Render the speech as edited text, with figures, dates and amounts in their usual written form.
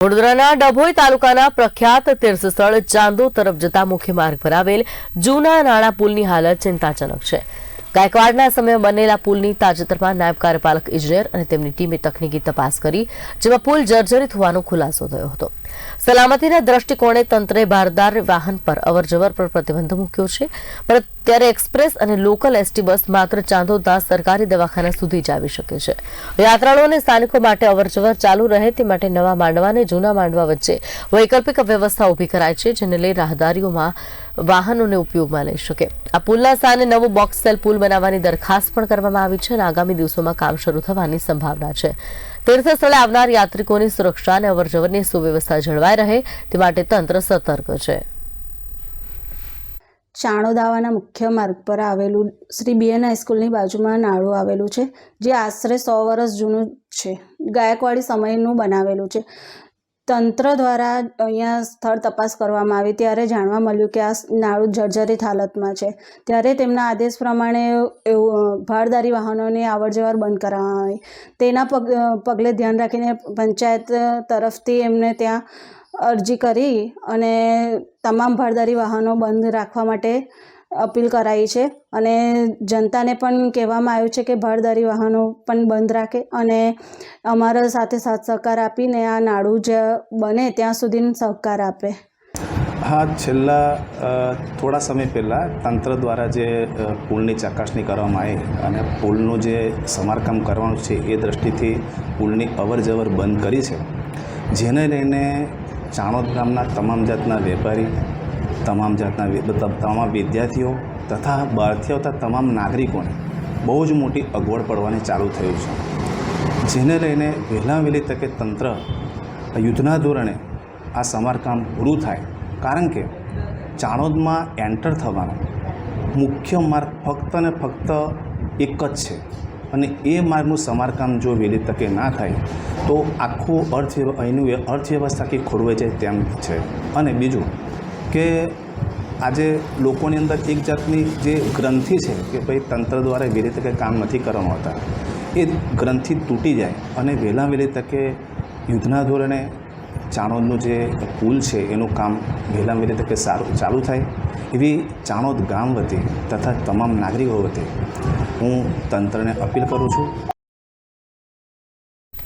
વડોદરાના ડભોઈ તાલુકાના પ્રખ્યાત તીર્થસ્થળ ચાંદો તરફ જતા મુખ્ય માર્ગ પર આવેલ જૂના નાણાં પુલની હાલત ચિંતાજનક છે। ગાયકવાડના સમયે બનેલા પુલની તાજેતરમાં નાયબ કાર્યપાલક ઇજનેર અને તેમની ટીમે તકનીકી તપાસ કરી, જેમાં પુલ જર્જરિત હોવાનો ખુલાસો થયો હતો। સલામતીના દ્રષ્ટિકોણે તંત્રે ભારદાર વાહન પર અવરજવર પર પ્રતિબંધ મૂક્યો છે, પરંતુ ત્યારે એક્સપ્રેસ અને લોકલ એસટી બસ માત્ર ચાંદોદના સરકારી દવાખાના સુધી જ આવી શકે છે। યાત્રાળુઓ અને સ્થાનિકો માટે અવરજવર ચાલુ રહે તે માટે નવા માંડવા અને જૂના માંડવા વચ્ચે વૈકલ્પિક વ્યવસ્થા ઊભી કરાઈ છે, જેને લઈ રાહદારીઓમાં વાહનોને ઉપયોગમાં લઈ શકે। આ પુલના સ્થાને નવો બોક્સ સેલ પુલ બનાવવાની દરખાસ્ત પણ કરવામાં આવી છે અને આગામી દિવસોમાં કામ શરૂ થવાની સંભાવના છે। તીર્થસ્થળે આવનાર યાત્રિકોની સુરક્ષા અને અવરજવરની સુવ્યવસ્થા જળવાઈ રહે તે માટે તંત્ર સતર્ક છે। ચાણોદાવાના મુખ્ય માર્ગ પર આવેલું શ્રી બીએન હાઈસ્કૂલની બાજુમાં નાળું આવેલું છે, જે આશરે 100 વર્ષ જૂનું છે। ગાયકવાડી સમયનું બનાવેલું છે। તંત્ર દ્વારા અહીંયા સ્થળ તપાસ કરવામાં આવી ત્યારે જાણવા મળ્યું કે આ નાળું જર્જરિત હાલતમાં છે। ત્યારે તેમના આદેશ પ્રમાણે ભારદારી વાહનોની અવરજવર બંધ કરવામાં આવી। તેના પગલે ધ્યાન રાખીને પંચાયત તરફથી એમને ત્યાં અરજી કરી અને તમામ ભારદારી વાહનો બંધ રાખવા માટે અપીલ કરાઈ છે અને જનતાને પણ કહેવામાં આવ્યું છે કે ભારદારી વાહનો પણ બંધ રાખે અને અમારા સાથે સાથ સહકાર આપીને આ નાળું જ બને ત્યાં સુધી સહકાર આપે। હા, છેલ્લા થોડા સમય પહેલાં તંત્ર દ્વારા જે પુલની ચકાસણી કરવામાં આવી અને પુલનું જે સમારકામ કરવાનું છે એ દૃષ્ટિથી પુલની અવરજવર બંધ કરી છે, જેને લઈને ચાણોદ ગામના તમામ જાતના વેપારી, તમામ વિદ્યાર્થીઓ તથા બહારથી આવતા તમામ નાગરિકોને બહુ જ મોટી અગવડ પડવાની ચાલુ થયું છે, જેને લઈને વહેલી તકે તંત્ર યુદ્ધના ધોરણે આ સમારકામ પૂરું થાય। કારણ કે ચાણોદમાં એન્ટર થવાનો મુખ્ય માર્ગ ફક્ત ને ફક્ત એક જ છે અને એ માર્ગનું સમારકામ જો વહેલી તકે ના થાય તો આખું અહીંનું અર્થવ્યવસ્થા કે ખોરવાઈ જાય તેમ છે। અને બીજું કે આજે લોકોની અંદર એક જાતની જે ગ્રંથિ છે કે ભાઈ તંત્ર દ્વારા વહેલી તકે કામ નથી કરવામાં આવતા, એ ગ્રંથિ તૂટી જાય અને વહેલી તકે યુદ્ધના ધોરણે ચાણોદનું જે પુલ છે એનું કામ વહેલી તકે ચાલુ થાય એવી ચાણોદ ગામ વતી તથા તમામ નાગરિકો વતી હું તંત્રને અપીલ કરું છું।